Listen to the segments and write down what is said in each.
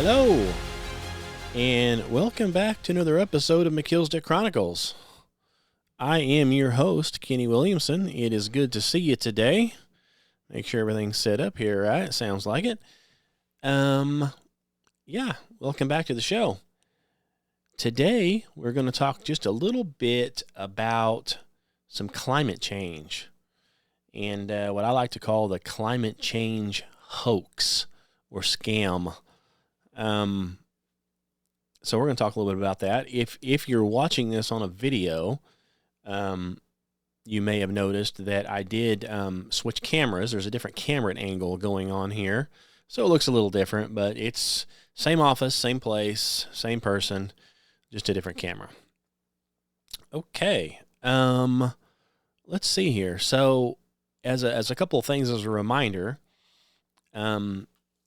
Hello, and welcome back to another episode of Melchizedek Chronicles. I am your host, Kenny Williamson. It is good to see you today. Make sure everything's set up here, right? It sounds like it. Welcome back to the show. Today, we're going to talk just a little bit about some climate change and what I like to call the climate change hoax or scam. So we're going to talk a little bit about that. If you're watching this on a video, you may have noticed that I did switch cameras. There's a different camera angle going on here, so it looks a little different, but it's same office, same place, same person, just a different camera. Okay, let's see here. So as a couple of things as a reminder,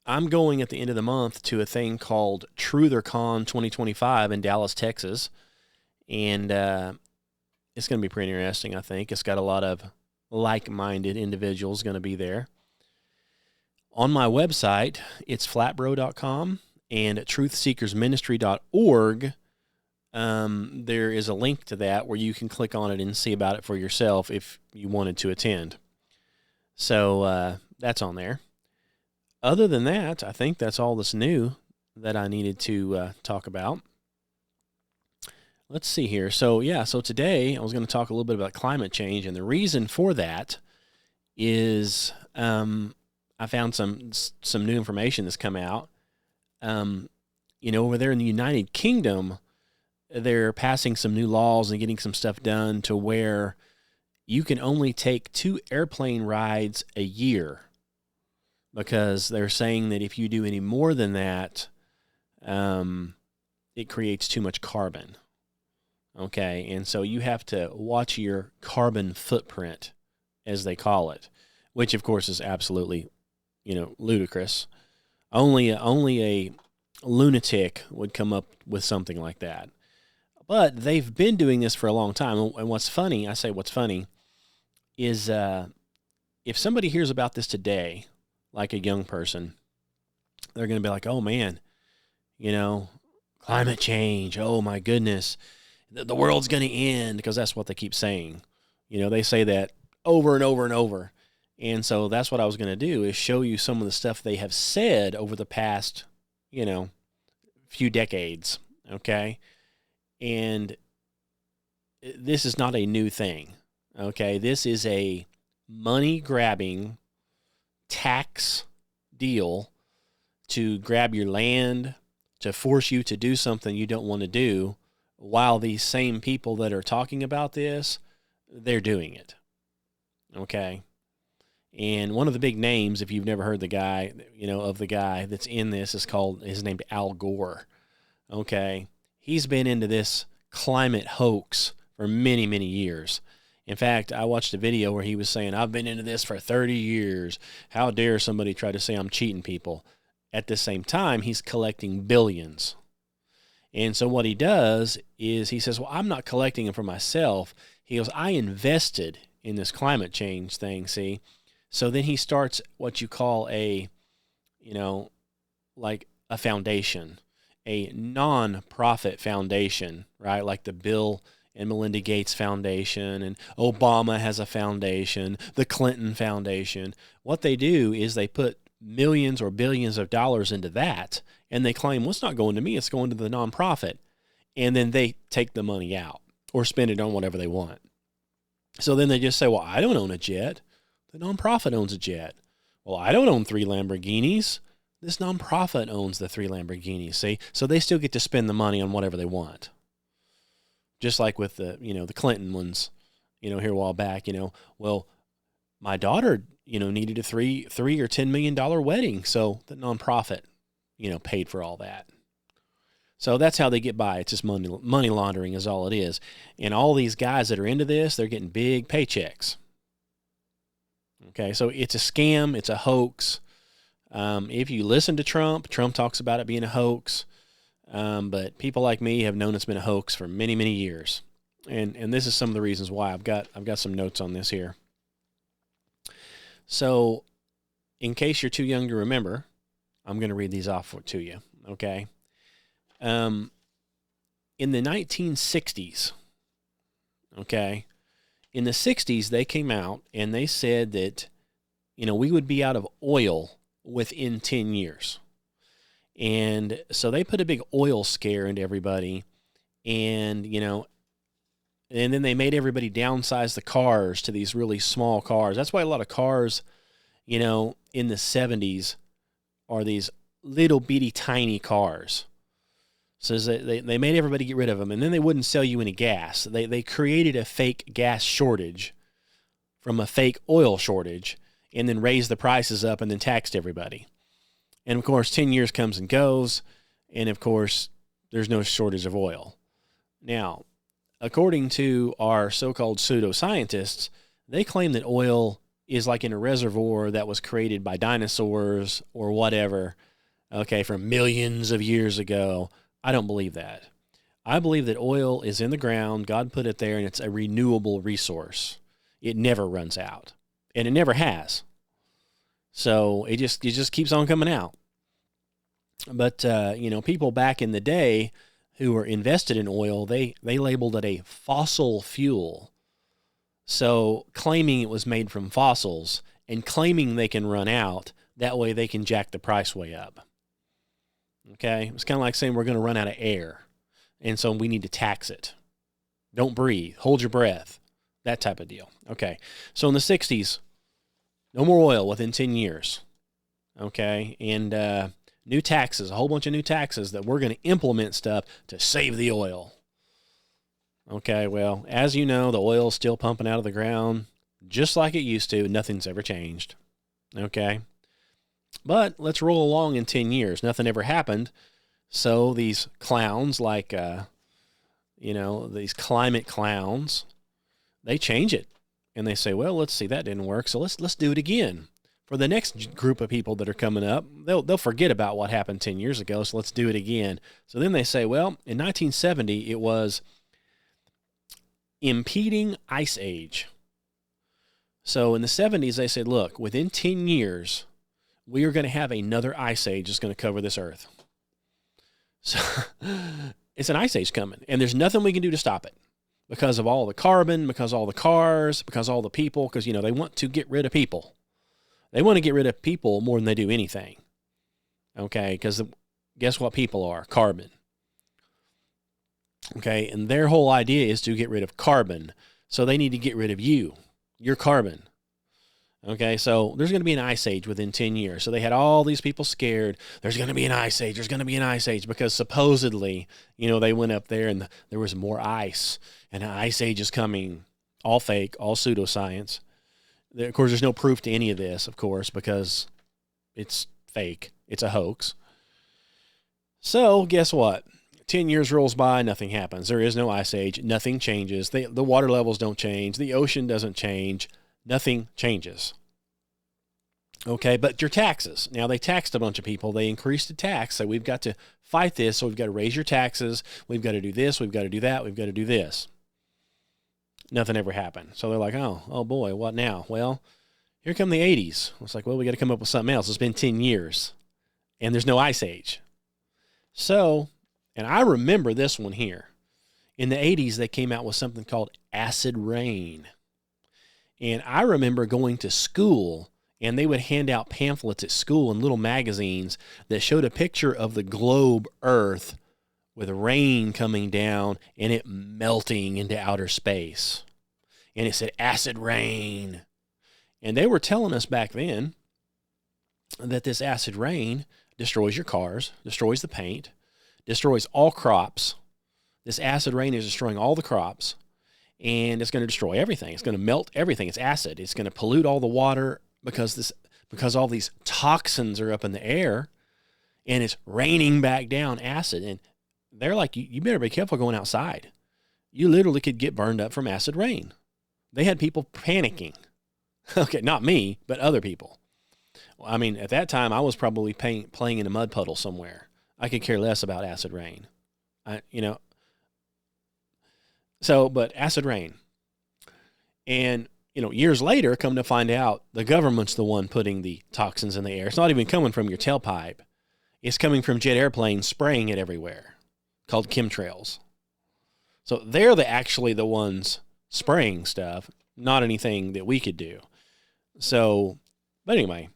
I'm going at the end of the month to a thing called TruTherCon 2025 in Dallas, Texas, and it's going to be pretty interesting, I think. It's got a lot of like-minded individuals going to be there. On my website, it's flatbro.com, and at truthseekersministry.org, there is a link to that where you can click on it and see about it for yourself if you wanted to attend. So that's on there. Other than that, I think that's all that's new that I needed to talk about. Let's see here. So today I was going to talk a little bit about climate change, and the reason for that is I found some new information that's come out. Over there in the United Kingdom, they're passing some new laws and getting some stuff done to where you can only take 2 airplane rides a year, because they're saying that if you do any more than that, it creates too much carbon. Okay, and so you have to watch your carbon footprint, as they call it, which of course is absolutely, ludicrous. Only a lunatic would come up with something like that. But they've been doing this for a long time, and what's funny is if somebody hears about this today, like a young person, they're going to be like, oh man, climate change, oh my goodness, the world's going to end, because that's what they keep saying. They say that over and over and over. And so that's what I was going to do, is show you some of the stuff they have said over the past, few decades, okay? And this is not a new thing, okay? This is a money-grabbing tax deal to grab your land, to force you to do something you don't want to do, while these same people that are talking about this, they're doing it. Okay? And one of the big names, if you've never heard the guy, of the guy that's in this, is named Al Gore. Okay? He's been into this climate hoax for many, many years. In fact, I watched a video where he was saying, I've been into this for 30 years. How dare somebody try to say I'm cheating people? At the same time, he's collecting billions. And so what he does is he says, well, I'm not collecting them for myself. He goes, I invested in this climate change thing, see? So then he starts what you call a foundation, a non-profit foundation, right? Like the Bill and Melinda Gates Foundation, and Obama has a foundation, the Clinton Foundation. What they do is they put millions or billions of dollars into that, and they claim, well, it's not going to me, it's going to the nonprofit. And then they take the money out or spend it on whatever they want. So then they just say, well, I don't own a jet. The nonprofit owns a jet. Well, I don't own 3 Lamborghinis. This nonprofit owns the 3 Lamborghinis, see? So they still get to spend the money on whatever they want. Just like with the Clinton ones, here a while back, well, my daughter, needed a $3 or $10 million wedding. So the nonprofit, paid for all that. So that's how they get by. It's just money laundering is all it is. And all these guys that are into this, they're getting big paychecks. Okay. So it's a scam. It's a hoax. If you listen to Trump talks about it being a hoax. But people like me have known it's been a hoax for many, many years. And this is some of the reasons why. I've got some notes on this here. So in case you're too young to remember, I'm going to read these off to you. Okay. In the 1960s, okay, in the 60s, they came out and they said that, we would be out of oil within 10 years. And so they put a big oil scare into everybody, and, and then they made everybody downsize the cars to these really small cars. That's why a lot of cars, in the 70s are these little bitty tiny cars. So they made everybody get rid of them, and then they wouldn't sell you any gas. They created a fake gas shortage from a fake oil shortage, and then raised the prices up and then taxed everybody. And of course, 10 years comes and goes, and of course, there's no shortage of oil. Now, according to our so-called pseudoscientists, they claim that oil is like in a reservoir that was created by dinosaurs or whatever, okay, from millions of years ago. I don't believe that. I believe that oil is in the ground, God put it there, and it's a renewable resource. It never runs out, and it never has. So it just keeps on coming out. But, people back in the day who were invested in oil, they labeled it a fossil fuel. So claiming it was made from fossils and claiming they can run out, that way they can jack the price way up. Okay? It's kind of like saying we're going to run out of air, and so we need to tax it. Don't breathe. Hold your breath. That type of deal. Okay. So in the 60s, no more oil within 10 years. Okay. And new taxes, a whole bunch of new taxes that we're going to implement stuff to save the oil. Okay. Well, as you know, the oil's still pumping out of the ground just like it used to. Nothing's ever changed. Okay. But let's roll along in 10 years. Nothing ever happened. So these clowns like, these climate clowns, they change it. And they say, well, let's see, that didn't work, so let's do it again. For the next group of people that are coming up, they'll forget about what happened 10 years ago, so let's do it again. So then they say, well, in 1970, it was impeding ice age. So in the 70s, they said, look, within 10 years, we are going to have another ice age that's going to cover this earth. So it's an ice age coming, and there's nothing we can do to stop it. Because of all the carbon, because of all the cars, because of all the people, because, they want to get rid of people. They want to get rid of people more than they do anything. Okay, because guess what people are? Carbon. Okay, and their whole idea is to get rid of carbon. So they need to get rid of you. You're carbon. Okay, so there's going to be an ice age within 10 years. So they had all these people scared. There's going to be an ice age. There's going to be an ice age because supposedly, they went up there and there was more ice. And an ice age is coming. All fake, all pseudoscience. Of course, there's no proof to any of this, of course, because it's fake. It's a hoax. So guess what? 10 years rolls by, nothing happens. There is no ice age. Nothing changes. The water levels don't change. The ocean doesn't change. Nothing changes. Okay, but your taxes. Now, they taxed a bunch of people. They increased the tax. So we've got to fight this. So we've got to raise your taxes. We've got to do this. We've got to do that. We've got to do this. Nothing ever happened. So they're like, oh boy, what now? Well, here come the 80s. It's like, well, we got to come up with something else. It's been 10 years, and there's no ice age. So, and I remember this one here. In the 80s, they came out with something called acid rain. And I remember going to school, and they would hand out pamphlets at school and little magazines that showed a picture of the globe Earth with rain coming down and it melting into outer space. And it said acid rain. And they were telling us back then that this acid rain destroys your cars, destroys the paint, destroys all crops. This acid rain is destroying all the crops. And it's going to destroy everything. It's going to melt everything. It's acid. It's going to pollute all the water because all these toxins are up in the air, and it's raining back down acid. And they're like, you better be careful going outside. You literally could get burned up from acid rain. They had people panicking. Okay, not me, but other people. I mean, at that time, I was probably playing in a mud puddle somewhere. I could care less about acid rain. But acid rain. And, years later, come to find out, the government's the one putting the toxins in the air. It's not even coming from your tailpipe. It's coming from jet airplanes spraying it everywhere, called chemtrails. So they're actually the ones spraying stuff, not anything that we could do. So, but anyway,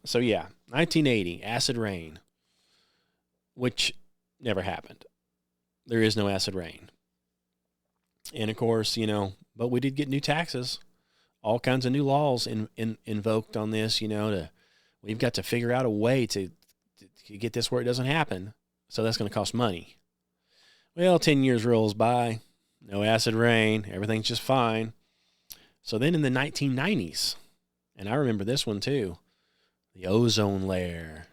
so yeah, 1980, acid rain, which never happened. There is no acid rain. And of course, but we did get new taxes, all kinds of new laws invoked on this, we've got to figure out a way to get this where it doesn't happen. So that's going to cost money. Well, 10 years rolls by, no acid rain, everything's just fine. So then in the 1990s, and I remember this one too, the ozone layer.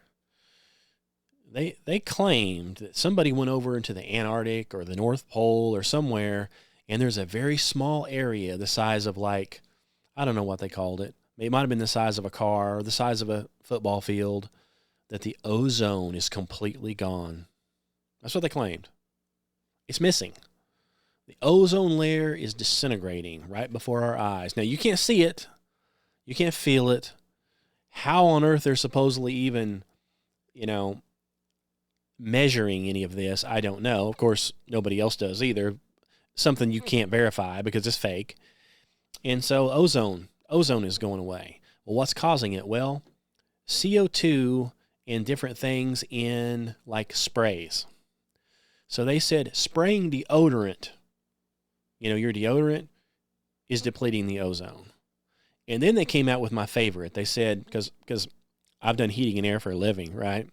They claimed that somebody went over into the Antarctic or the North Pole or somewhere, and there's a very small area the size of I don't know what they called it. It might have been the size of a car or the size of a football field, that the ozone is completely gone. That's what they claimed. It's missing. The ozone layer is disintegrating right before our eyes. Now, you can't see it. You can't feel it. How on earth they're supposedly even, measuring any of this, I don't know. Of course, nobody else does either. Something you can't verify because it's fake. And so ozone is going away. Well, what's causing it? Well, CO2 and different things in sprays. So they said spraying deodorant, your deodorant is depleting the ozone. And then they came out with my favorite. They said, because I've done heating and air for a living, right?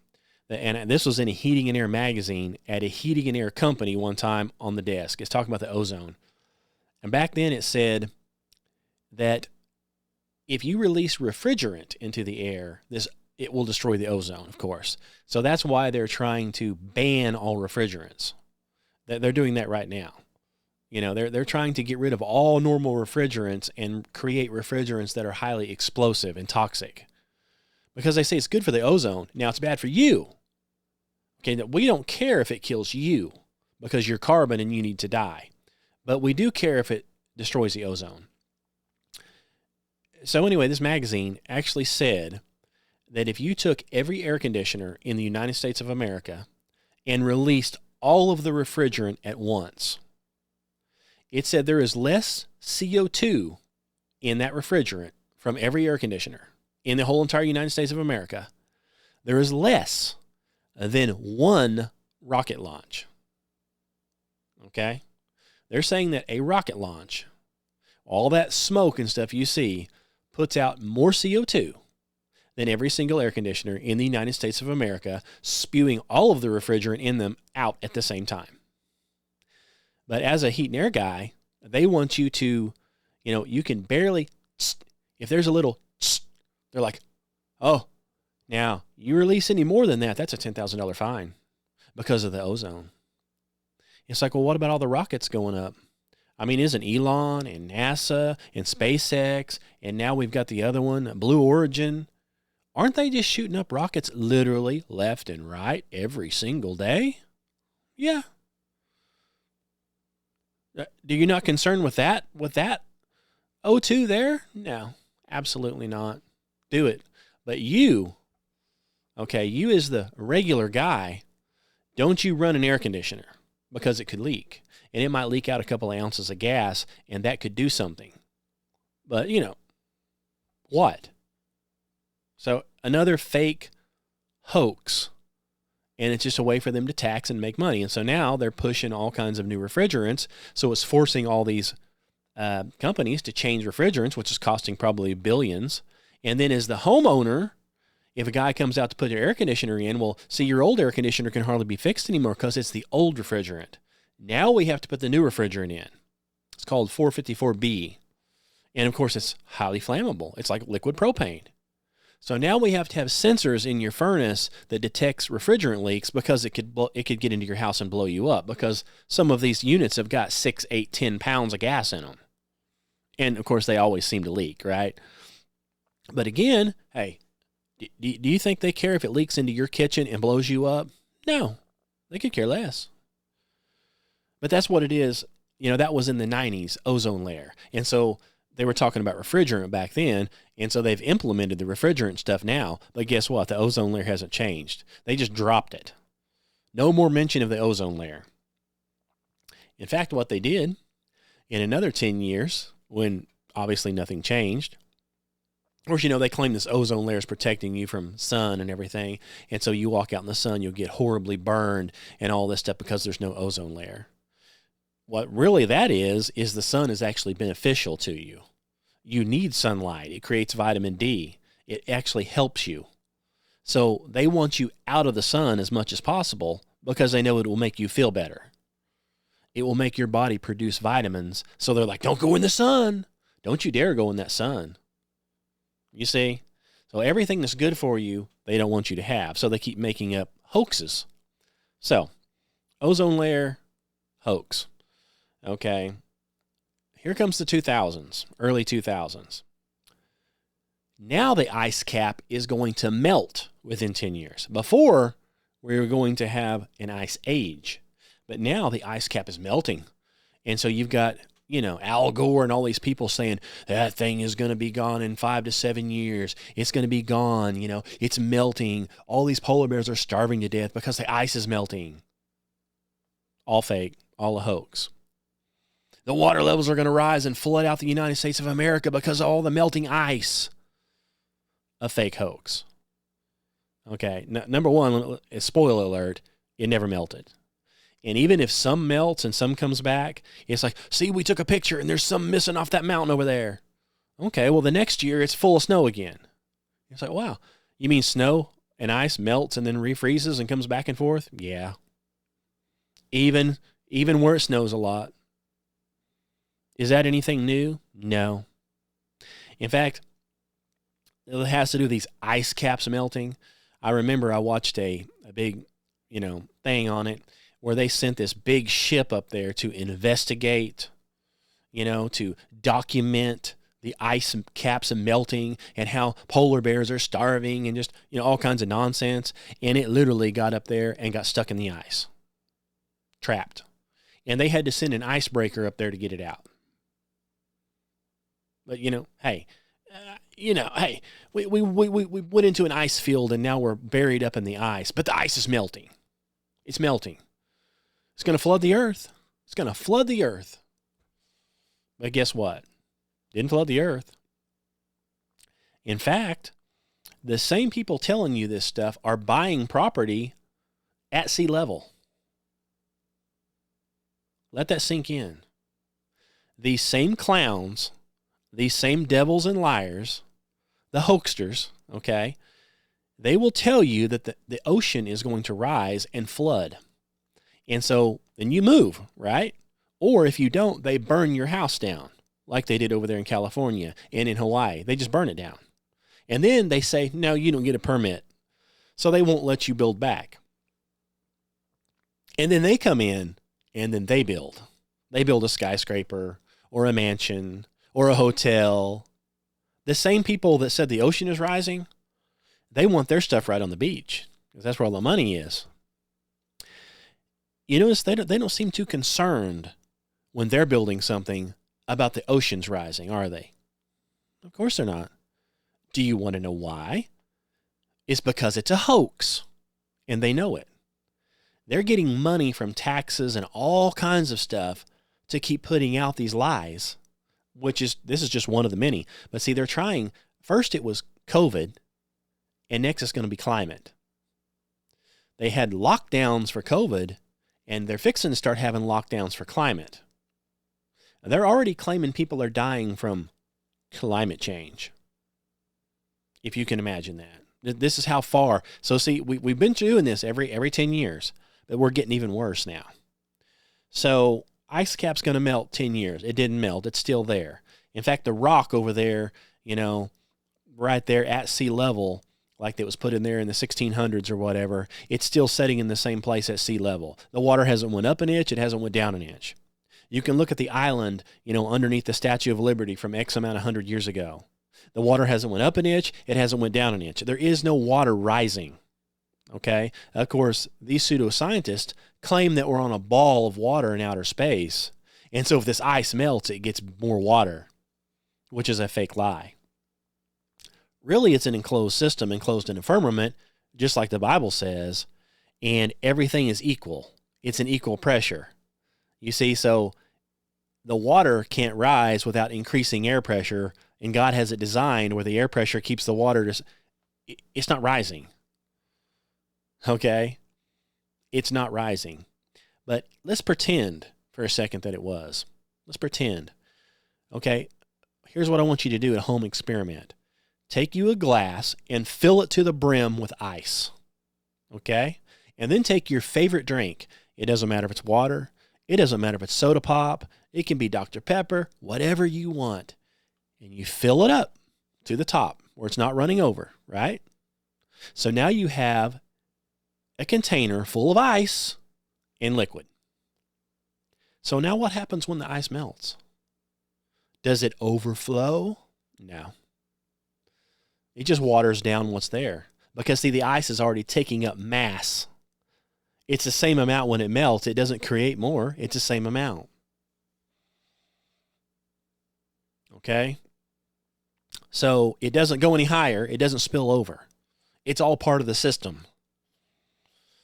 And this was in a heating and air magazine at a heating and air company one time on the desk. It's talking about the ozone. And back then it said that if you release refrigerant into the air, it will destroy the ozone, of course. So that's why they're trying to ban all refrigerants. They're doing that right now. They're trying to get rid of all normal refrigerants and create refrigerants that are highly explosive and toxic. Because they say it's good for the ozone. Now it's bad for you. Okay, that we don't care if it kills you because you're carbon and you need to die. But we do care if it destroys the ozone. So anyway, this magazine actually said that if you took every air conditioner in the United States of America and released all of the refrigerant at once, it said there is less CO2 in that refrigerant from every air conditioner in the whole entire United States of America. There is less than one rocket launch. Okay? They're saying that a rocket launch, all that smoke and stuff you see, puts out more CO2 than every single air conditioner in the United States of America, spewing all of the refrigerant in them out at the same time. But as a heat and air guy, they want you to, you can barely, if there's a little, they're like, oh, now you release any more than that, that's a $10,000 fine because of the ozone. It's like, well, what about all the rockets going up? I mean, isn't Elon and NASA and SpaceX, and now we've got the other one, Blue Origin, aren't they just shooting up rockets literally left and right every single day? Yeah. Do you not concerned with that? With that O2 there? No, absolutely not. Do it. But you as the regular guy, don't you run an air conditioner because it could leak. And it might leak out a couple of ounces of gas, and that could do something. But, what? So another fake hoax, and it's just a way for them to tax and make money. And so now they're pushing all kinds of new refrigerants, so it's forcing all these companies to change refrigerants, which is costing probably billions. And then as the homeowner, if a guy comes out to put your air conditioner in, well, see, your old air conditioner can hardly be fixed anymore because it's the old refrigerant. Now we have to put the new refrigerant in. It's called 454B. And of course, it's highly flammable. It's like liquid propane. So now we have to have sensors in your furnace that detects refrigerant leaks because it could get into your house and blow you up because some of these units have got 6, 8, 10 pounds of gas in them. And of course, they always seem to leak, right? But again, hey, do you think they care if it leaks into your kitchen and blows you up? No, they could care less. But that's what it is. That was in the 90s, ozone layer. And so they were talking about refrigerant back then, and so they've implemented the refrigerant stuff now. But guess what? The ozone layer hasn't changed. They just dropped it. No more mention of the ozone layer. In fact, what they did in another 10 years, when obviously nothing changed, of course, they claim this ozone layer is protecting you from sun and everything, and so you walk out in the sun, you'll get horribly burned and all this stuff because there's no ozone layer. What really that is the sun is actually beneficial to you. You need sunlight. It creates vitamin D. It actually helps you. So they want you out of the sun as much as possible because they know it will make you feel better. It will make your body produce vitamins. So they're like, don't go in the sun. Don't you dare go in that sun. You see? So everything that's good for you, they don't want you to have. So they keep making up hoaxes. So, ozone layer, hoax. Okay. Here comes the 2000s, early 2000s. Now the ice cap is going to melt within 10 years. Before, we were going to have an ice age. But now the ice cap is melting. And so you've got, Al Gore and all these people saying that thing is going to be gone in 5 to 7 years. It's going to be gone. It's melting. All these polar bears are starving to death because the ice is melting. All fake, all a hoax. The water levels are going to rise and flood out the United States of America because of all the melting ice. A fake hoax. Okay, number one, spoiler alert, it never melted. And even if some melts and some comes back, it's like, see, we took a picture and there's some missing off that mountain over there. Okay, well, the next year it's full of snow again. It's like, wow, you mean snow and ice melts and then refreezes and comes back and forth? Yeah. Even where it snows a lot. Is that anything new? No. In fact, it has to do with these ice caps melting. I remember I watched a big, thing on it where they sent this big ship up there to investigate, to document the ice caps melting and how polar bears are starving and just, all kinds of nonsense. And it literally got up there and got stuck in the ice. Trapped. And they had to send an icebreaker up there to get it out. But, hey, we went into an ice field and now we're buried up in the ice, but the ice is melting. It's melting. It's going to flood the earth. It's going to flood the earth. But guess what? Didn't flood the earth. In fact, the same people telling you this stuff are buying property at sea level. Let that sink in. These same clowns, these same devils and liars, the hoaxsters, okay, they will tell you that the ocean is going to rise and flood. And so then you move, right? Or if you don't, they burn your house down like they did over there in California and in Hawaii. They just burn it down. And then they say, no, you don't get a permit. So they won't let you build back. And then they come in and then they build. They build a skyscraper or a mansion or a hotel. The same people that said the ocean is rising, they want their stuff right on the beach because that's where all the money is. You notice they don't seem too concerned when they're building something about the oceans rising, are they? Of course they're not. Do you want to know why? It's because it's a hoax, and they know it. They're getting money from taxes and all kinds of stuff to keep putting out these lies, this is just one of the many. But see, they're trying, first it was COVID, and next it's going to be climate. They had lockdowns for COVID, and they're fixing to start having lockdowns for climate. They're already claiming people are dying from climate change, if you can imagine that. This is how far. So see, we've been doing this every 10 years, but we're getting even worse now. So ice cap's going to melt 10 years. It didn't melt. It's still there. In fact, the rock over there, right there at sea level, like that was put in there in the 1600s or whatever, it's still sitting in the same place at sea level. The water hasn't went up an inch. It hasn't went down an inch. You can look at the island, underneath the Statue of Liberty from X amount of 100 years ago. The water hasn't went up an inch. It hasn't went down an inch. There is no water rising. Okay? Of course, these pseudoscientists claim that we're on a ball of water in outer space. And so if this ice melts, it gets more water. which is a fake lie. Really, it's an enclosed system, enclosed in a firmament, just like the Bible says, and everything is equal. It's an equal pressure. You see, so the water can't rise without increasing air pressure, and God has it designed where the air pressure keeps the water it's not rising. Okay? It's not rising. But let's pretend for a second that it was. Let's pretend. Okay? Here's what I want you to do at a home experiment. Take you a glass and fill it to the brim with ice. Okay? And then take your favorite drink. It doesn't matter if it's water. It doesn't matter if it's soda pop. It can be Dr. Pepper, whatever you want. And you fill it up to the top where it's not running over, right? So now you have a container full of ice and liquid. So now what happens when the ice melts? Does it overflow? No. It just waters down what's there. Because, see, the ice is already taking up mass. It's the same amount when it melts. It doesn't create more. It's the same amount. Okay? So it doesn't go any higher. It doesn't spill over. It's all part of the system.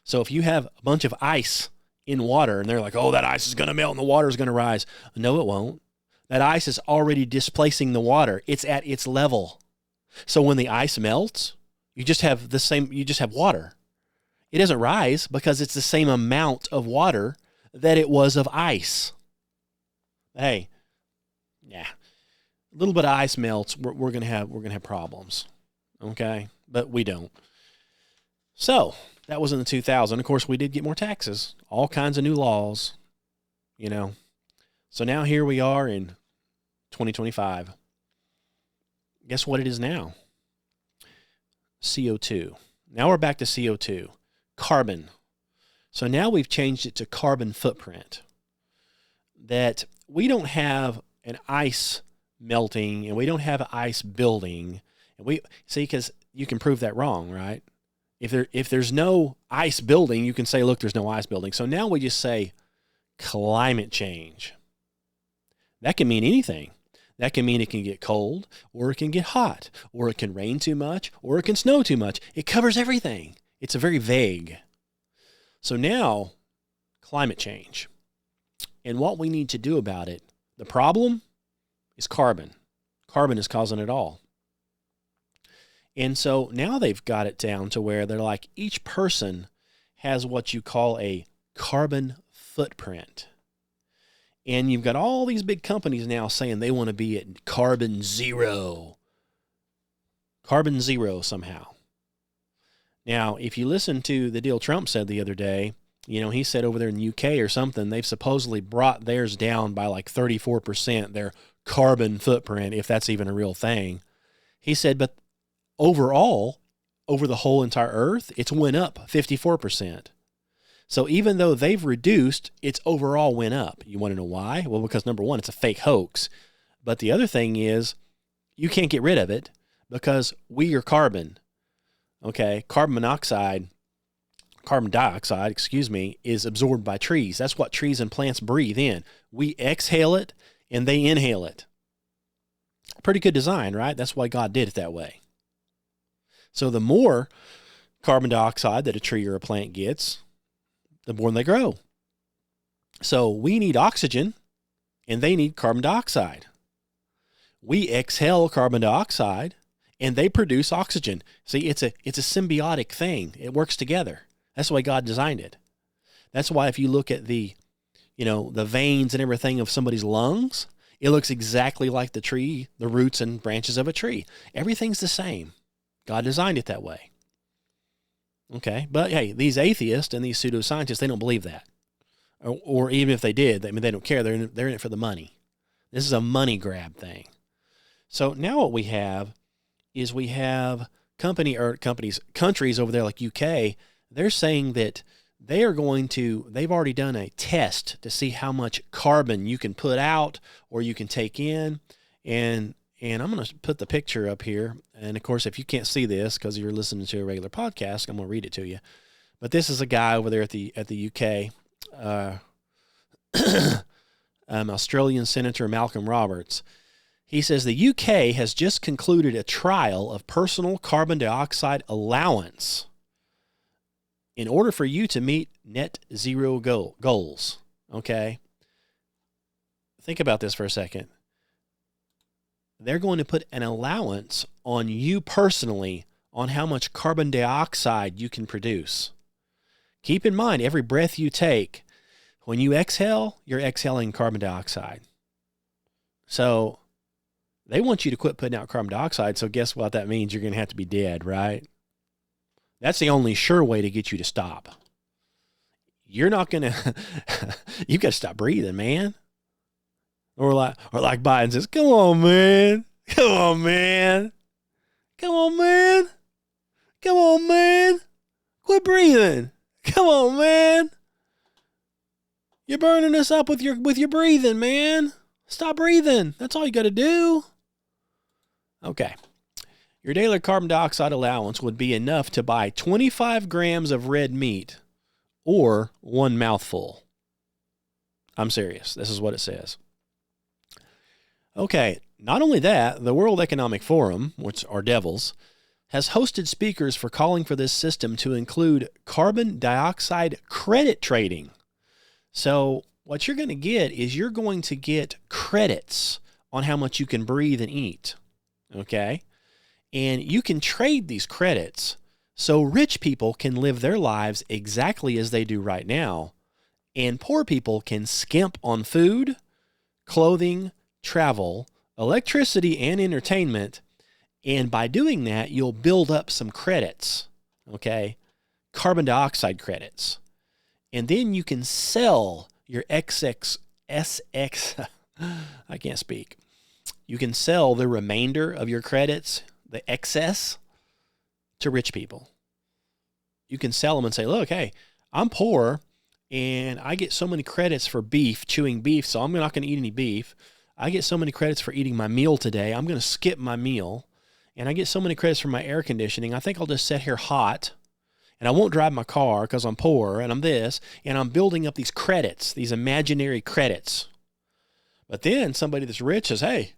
So if you have a bunch of ice in water and they're like, oh, that ice is going to melt and the water is going to rise. No, it won't. That ice is already displacing the water. It's at its level. So when the ice melts, you just have water. It doesn't rise because it's the same amount of water that it was of ice. Hey, yeah. A little bit of ice melts, we're gonna have problems. Okay? But we don't. So that was in the 2000. Of course, we did get more taxes, all kinds of new laws, you know. So now here we are in 2025. Guess what it is now? CO2. Now we're back to CO2. Carbon. So now we've changed it to carbon footprint. That we don't have an ice melting and we don't have ice building. And we see, because you can prove that wrong, right? If there's no ice building, you can say, look, there's no ice building. So now we just say climate change. That can mean anything. That can mean it can get cold, or it can get hot, or it can rain too much, or it can snow too much. It covers everything. It's a very vague. So now, climate change. And what we need to do about it, the problem is carbon. Carbon is causing it all. And so now they've got it down to where they're like, each person has what you call a carbon footprint. And you've got all these big companies now saying they want to be at carbon zero. Carbon zero somehow. Now, if you listen to the deal Trump said the other day, you know, he said over there in the UK or something, they've supposedly brought theirs down by like 34%, their carbon footprint, if that's even a real thing. He said, but overall, over the whole entire earth, it's went up 54%. So even though they've reduced, its overall went up. You want to know why? Well, because number one, it's a fake hoax. But the other thing is, you can't get rid of it because we are carbon. Okay, carbon dioxide, is absorbed by trees. That's what trees and plants breathe in. We exhale it and they inhale it. Pretty good design, right? That's why God did it that way. So the more carbon dioxide that a tree or a plant gets, the more they grow. So we need oxygen and they need carbon dioxide. We exhale carbon dioxide and they produce oxygen. See, it's a symbiotic thing. It works together. That's the way God designed it. That's why if you look at the veins and everything of somebody's lungs, it looks exactly like the tree, the roots and branches of a tree. Everything's the same. God designed it that way. Okay, but hey, these atheists and these pseudoscientists, they don't believe that. Or even if they did, they don't care. They're in it for the money. This is a money grab thing. So now what we have is we have countries over there like UK, they're saying that they've already done a test to see how much carbon you can put out or you can take in. And I'm going to put the picture up here. And of course, if you can't see this because you're listening to a regular podcast, I'm going to read it to you. But this is a guy over there at the UK, Australian Senator Malcolm Roberts. He says the UK has just concluded a trial of personal carbon dioxide allowance in order for you to meet net zero goals. Okay? Think about this for a second. They're going to put an allowance on you personally on how much carbon dioxide you can produce. Keep in mind, every breath you take, when you exhale, you're exhaling carbon dioxide. So they want you to quit putting out carbon dioxide, so guess what that means? You're going to have to be dead, right? That's the only sure way to get you to stop. You're not going to, you got to stop breathing, man. Or like Biden says, come on, man. Come on, man. Come on, man. Come on, man. Quit breathing. Come on, man. You're burning us up with your breathing, man. Stop breathing. That's all you got to do. Okay. Your daily carbon dioxide allowance would be enough to buy 25 grams of red meat or one mouthful. I'm serious. This is what it says. Okay, not only that, the World Economic Forum, which are devils, has hosted speakers for calling for this system to include carbon dioxide credit trading. So what you're going to get is you're going to get credits on how much you can breathe and eat, okay? And you can trade these credits so rich people can live their lives exactly as they do right now, and poor people can skimp on food, clothing, travel, electricity, and entertainment. And by doing that, you'll build up some credits, okay? Carbon dioxide credits. And then you can sell your SX, I can't speak. You can sell the remainder of your credits, the excess, to rich people. You can sell them and say, look, hey, I'm poor and I get so many credits for chewing beef, so I'm not going to eat any beef. I get so many credits for eating my meal today. I'm going to skip my meal. And I get so many credits for my air conditioning. I think I'll just sit here hot and I won't drive my car because I'm poor and I'm this. And I'm building up these credits, these imaginary credits. But then somebody that's rich says, hey,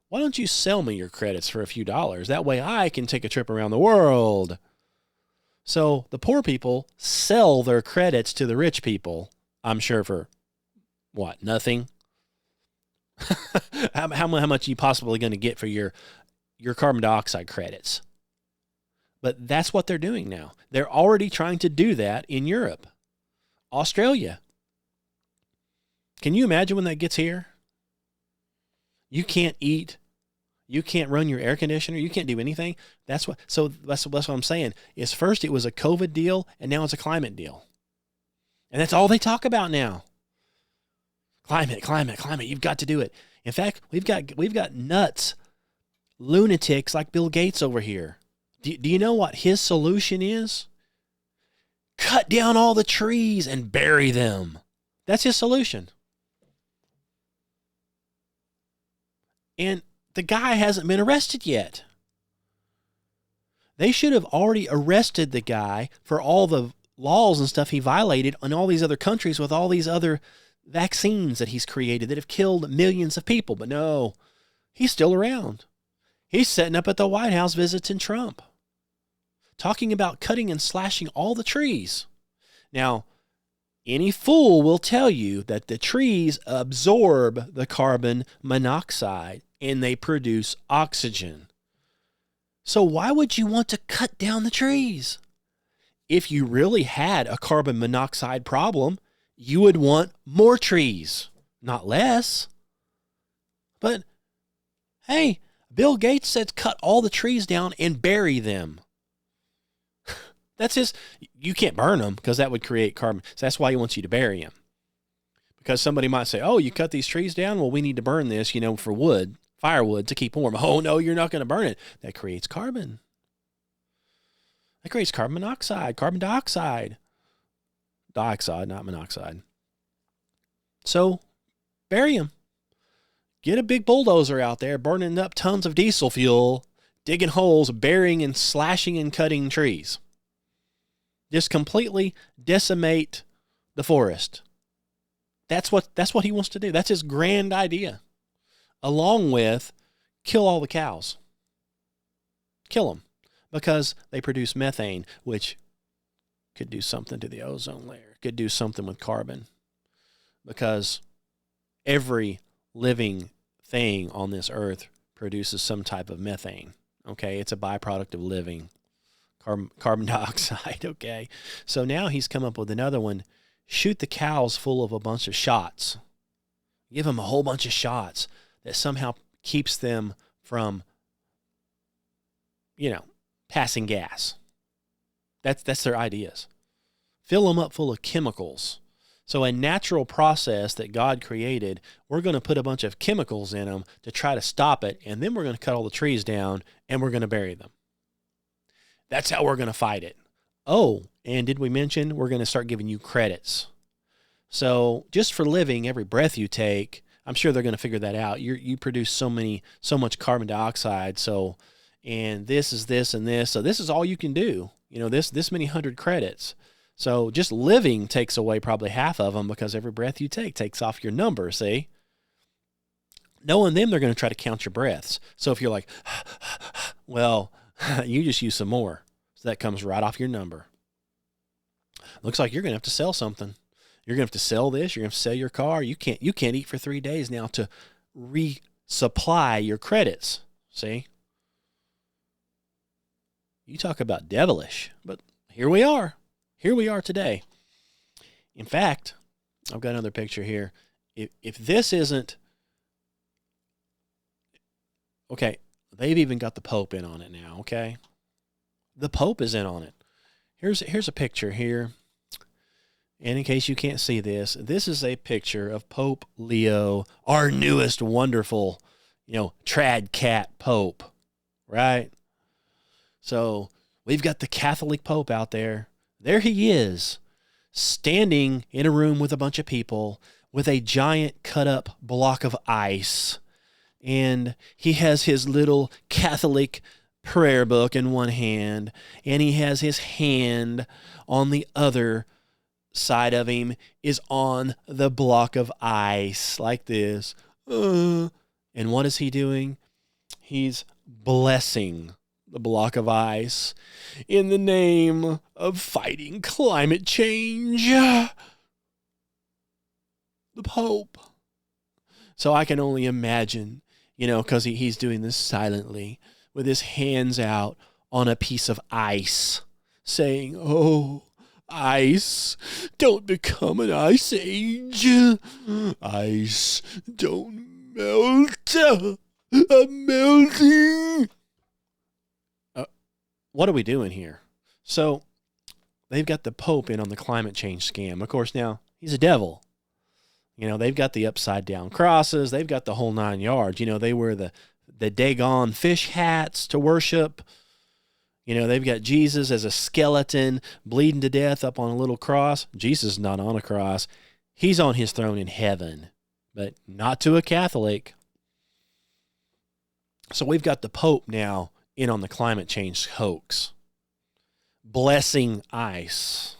why don't you sell me your credits for a few dollars? That way I can take a trip around the world. So the poor people sell their credits to the rich people, I'm sure for what, nothing? how much are you possibly going to get for your carbon dioxide credits? But that's what they're doing now. They're already trying to do that in Europe. Australia. Can you imagine when that gets here? You can't eat. You can't run your air conditioner. You can't do anything. That's what I'm saying is first it was a COVID deal and now it's a climate deal. And that's all they talk about now. Climate. You've got to do it. In fact, we've got nuts, lunatics like Bill Gates over here. Do you know what his solution is? Cut down all the trees and bury them. That's his solution. And the guy hasn't been arrested yet. They should have already arrested the guy for all the laws and stuff he violated in all these other countries with all these other vaccines that he's created that have killed millions of people. But no, he's still around. He's setting up at the White House visiting Trump, talking about cutting and slashing all the trees. Now, any fool will tell you that the trees absorb the carbon monoxide and they produce oxygen. So why would you want to cut down the trees? If you really had a carbon monoxide problem, you would want more trees, not less. But hey, Bill Gates said cut all the trees down and bury them. That's his. You can't burn them because that would create carbon. So that's why he wants you to bury them. Because somebody might say, oh, you cut these trees down? Well, we need to burn this, for wood, firewood to keep warm. Oh, no, you're not going to burn it. That creates carbon. That creates carbon monoxide, carbon dioxide. Dioxide, not monoxide. So bury them. Get a big bulldozer out there burning up tons of diesel fuel, digging holes, burying and slashing and cutting trees. Just completely decimate the forest. That's what he wants to do. That's his grand idea. Along with kill all the cows. Kill them. Because they produce methane, which could do something to the ozone layer, could do something with carbon. Because every living thing on this earth produces some type of methane. Okay, it's a byproduct of living. Carbon dioxide, okay? So now he's come up with another one. Shoot the cows full of a bunch of shots. Give them a whole bunch of shots that somehow keeps them from, passing gas. That's their ideas. Fill them up full of chemicals. So a natural process that God created, we're going to put a bunch of chemicals in them to try to stop it, and then we're going to cut all the trees down, and we're going to bury them. That's how we're going to fight it. Oh, and did we mention we're going to start giving you credits? So just for living, every breath you take, I'm sure they're going to figure that out. You produce so much carbon dioxide, and this is this and this. So this is all you can do. This many 100 credits. So just living takes away probably half of them because every breath you take takes off your number, see? Knowing them, they're going to try to count your breaths. So if you're like, well, you just use some more. So that comes right off your number. Looks like you're going to have to sell something. You're going to have to sell this. You're going to have to sell your car. You can't eat for 3 days now to resupply your credits, see? You talk about devilish, but here we are. Here we are today. In fact, I've got another picture here. If this isn't, okay, they've even got the Pope in on it now, okay? The Pope is in on it. Here's a picture here. And in case you can't see this is a picture of Pope Leo, our newest wonderful, trad cat Pope, right? So we've got the Catholic Pope out there. There he is, standing in a room with a bunch of people with a giant cut-up block of ice. And he has his little Catholic prayer book in one hand, and he has his hand on the other side of him is on the block of ice like this. And what is he doing? He's blessing the block of ice in the name of fighting climate change. The Pope. So I can only imagine, because he's doing this silently with his hands out on a piece of ice, saying, "Oh, ice, don't become an ice age. Ice, don't melt. I'm melting." What are we doing here? So they've got the Pope in on the climate change scam. Of course, now he's a devil. They've got the upside down crosses. They've got the whole 9 yards. They wear the Dagon fish hats to worship. They've got Jesus as a skeleton bleeding to death up on a little cross. Jesus is not on a cross. He's on his throne in heaven, but not to a Catholic. So we've got the Pope now in on the climate change hoax, blessing ice.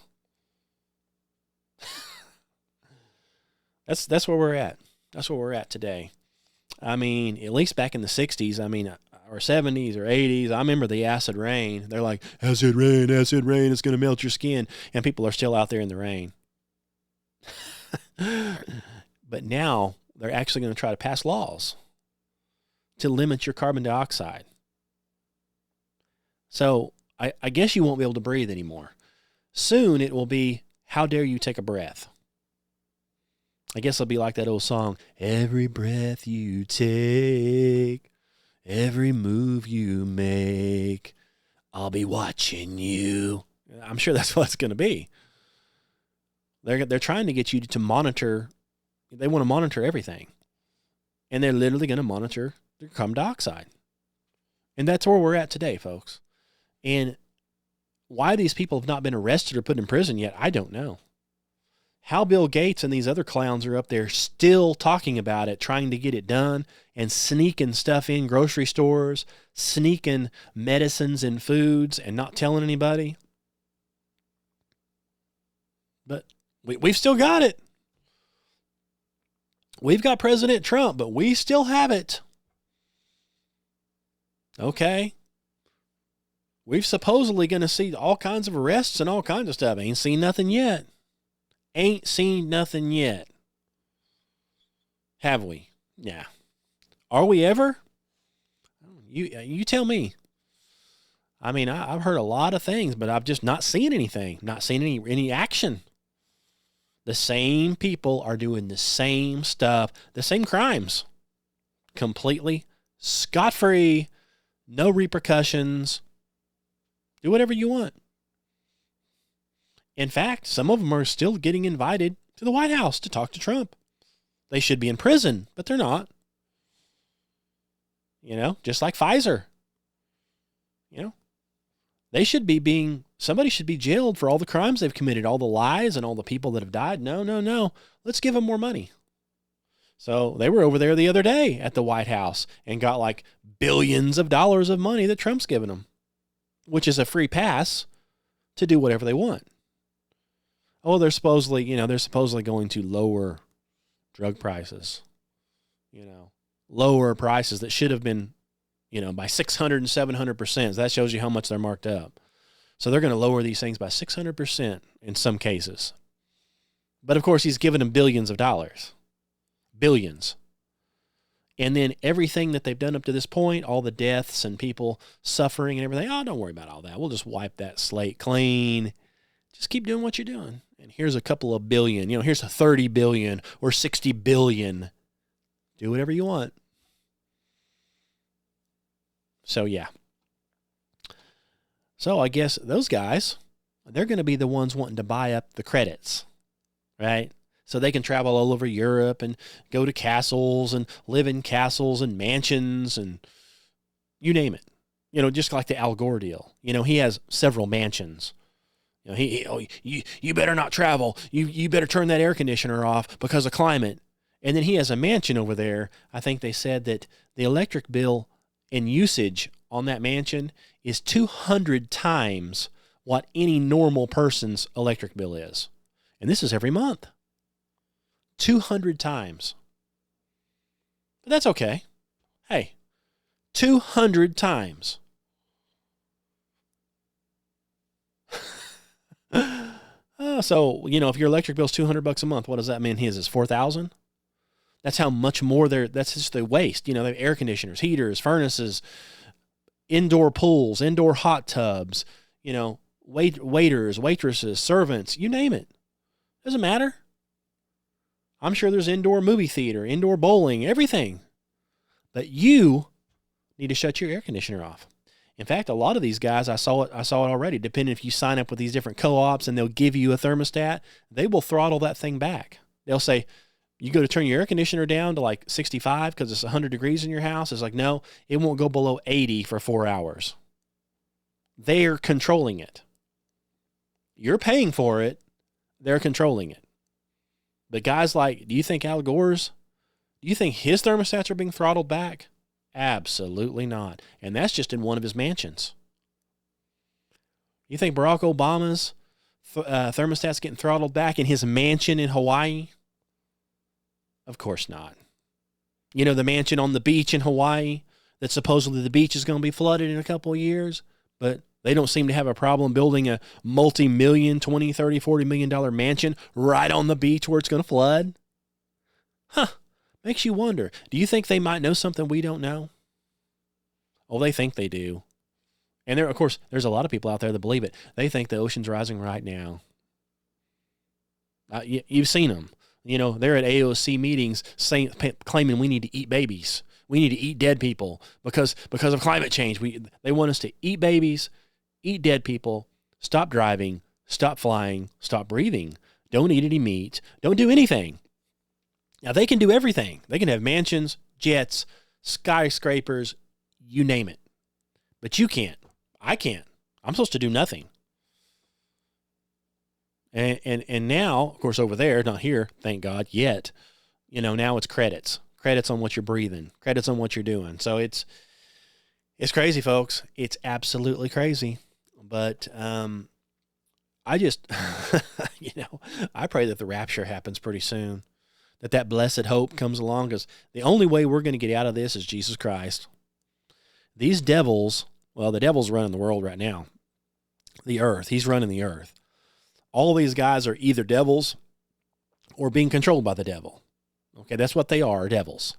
That's where we're at. That's where we're at today. I mean, at least back in the 60s, or 70s or 80s, I remember the acid rain. They're like, acid rain, it's going to melt your skin. And people are still out there in the rain. But now they're actually going to try to pass laws to limit your carbon dioxide. So I guess you won't be able to breathe anymore. Soon it will be, how dare you take a breath? I guess it'll be like that old song, every breath you take, every move you make, I'll be watching you. I'm sure that's what it's going to be. They're trying to get you to monitor. They want to monitor everything. And they're literally going to monitor your carbon dioxide. And that's where we're at today, folks. And why these people have not been arrested or put in prison yet, I don't know. How Bill Gates and these other clowns are up there still talking about it, trying to get it done, and sneaking stuff in grocery stores, sneaking medicines and foods, and not telling anybody. But we've still got it. We've got President Trump, but we still have it. Okay. We've supposedly going to see all kinds of arrests and all kinds of stuff. Ain't seen nothing yet. Ain't seen nothing yet. Have we? Yeah. Are we ever? You tell me. I mean, I've heard a lot of things, but I've just not seen anything. Not seen any action. The same people are doing the same stuff, the same crimes. Completely scot-free, no repercussions. Do whatever you want. In fact, some of them are still getting invited to the White House to talk to Trump. They should be in prison, but they're not. You know, just like Pfizer. You know, they should be somebody should be jailed for all the crimes they've committed, all the lies and all the people that have died. No. Let's give them more money. So they were over there the other day at the White House and got like billions of dollars of money that Trump's given them, which is a free pass to do whatever they want. Oh, they're supposedly going to lower drug prices, lower prices that should have been, by 600 and 700%. That shows you how much they're marked up. So they're going to lower these things by 600% in some cases. But of course, he's given them billions of dollars. Billions. And then everything that they've done up to this point, all the deaths and people suffering and everything, oh, don't worry about all that. We'll just wipe that slate clean. Just keep doing what you're doing. And here's a couple of billion, here's a 30 billion or 60 billion. Do whatever you want. So, yeah. So I guess those guys, they're going to be the ones wanting to buy up the credits, right? So they can travel all over Europe and go to castles and live in castles and mansions and you name it. Just like the Al Gore deal. He has several mansions. You better not travel. You better turn that air conditioner off because of climate. And then he has a mansion over there. I think they said that the electric bill in usage on that mansion is 200 times what any normal person's electric bill is. And this is every month. 200 times. But that's okay. Hey, 200 times. So, if your electric bill is $200 a month, what does that mean? His is $4,000? That's how much more that's just the waste. They have air conditioners, heaters, furnaces, indoor pools, indoor hot tubs, waiters, waitresses, servants, you name it. Doesn't matter. I'm sure there's indoor movie theater, indoor bowling, everything. But you need to shut your air conditioner off. In fact, a lot of these guys, I saw it already, depending if you sign up with these different co-ops and they'll give you a thermostat, they will throttle that thing back. They'll say, you go to turn your air conditioner down to like 65 because it's 100 degrees in your house. It's like, no, it won't go below 80 for 4 hours. They're controlling it. You're paying for it. They're controlling it. But guys like, do you think Al Gore's, do you think his thermostats are being throttled back? Absolutely not. And that's just in one of his mansions. You think Barack Obama's thermostat's getting throttled back in his mansion in Hawaii? Of course not. The mansion on the beach in Hawaii that supposedly the beach is going to be flooded in a couple of years, but they don't seem to have a problem building a multi-million, $20, $30, $40 million mansion right on the beach where it's going to flood. Huh. Makes you wonder. Do you think they might know something we don't know? Oh, they think they do. And of course, there's a lot of people out there that believe it. They think the ocean's rising right now. You've seen them. They're at AOC meetings claiming we need to eat babies. We need to eat dead people because of climate change. They want us to eat babies, eat dead people, stop driving, stop flying, stop breathing. Don't eat any meat. Don't do anything. Now, they can do everything. They can have mansions, jets, skyscrapers, you name it. But you can't. I can't. I'm supposed to do nothing. And now, of course, over there, not here, thank God, yet, now it's credits. Credits on what you're breathing. Credits on what you're doing. So it's crazy, folks. It's absolutely crazy. But I just, I pray that the rapture happens pretty soon. That blessed hope comes along, because the only way we're going to get out of this is Jesus Christ. These devils, well, the devil's running the world right now. The earth, he's running the earth. All these guys are either devils or being controlled by the devil. Okay, that's what they are, devils.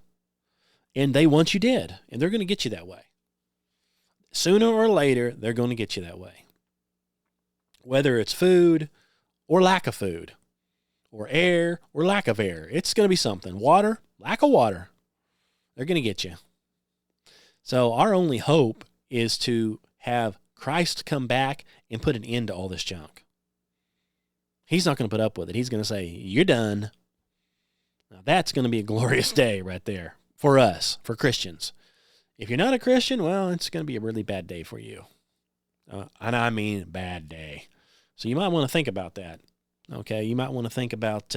And they want you dead, and they're going to get you that way. Sooner or later, they're going to get you that way. Whether it's food or lack of food, or air or lack of air, it's going to be something. Water, lack of water, they're going to get you. So our only hope is to have Christ come back and put an end to all this junk. He's not going to put up with it. He's going to say, you're done. Now that's going to be a glorious day right there for us, for Christians. If you're not a Christian, well, it's going to be a really bad day for you. And I mean bad day. So you might want to think about that. Okay, you might want to think about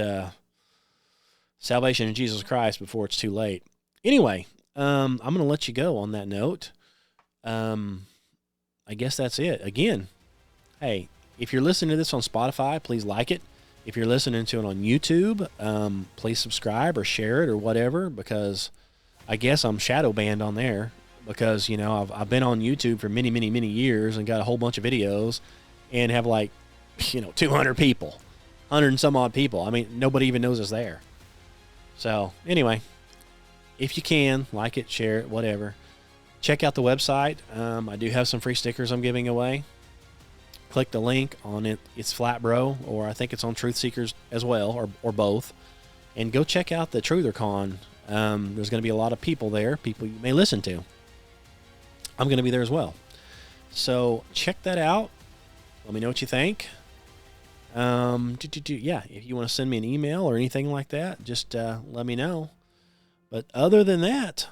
salvation in Jesus Christ before it's too late. Anyway, I'm going to let you go on that note. I guess that's it. Again, hey, if you're listening to this on Spotify, please like it. If you're listening to it on YouTube, please subscribe or share it or whatever, because I guess I'm shadow banned on there because, you know, I've been on YouTube for many, many, many years and got a whole bunch of videos and have 200 people, 100 and some odd people. I mean, nobody even knows it's there. So anyway, if you can, like it, share it, whatever. Check out the website. I do have some free stickers I'm giving away. Click the link on it. It's Flatbro, or I think it's on Truth Seekers as well, or both. And go check out the TrutherCon. There's going to be a lot of people there, people you may listen to. I'm going to be there as well. So check that out. Let me know what you think. Yeah, if you want to send me an email or anything like that, just let me know. But other than that,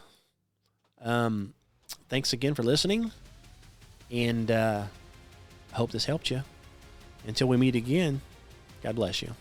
thanks again for listening. And I hope this helped you. Until we meet again, God bless you.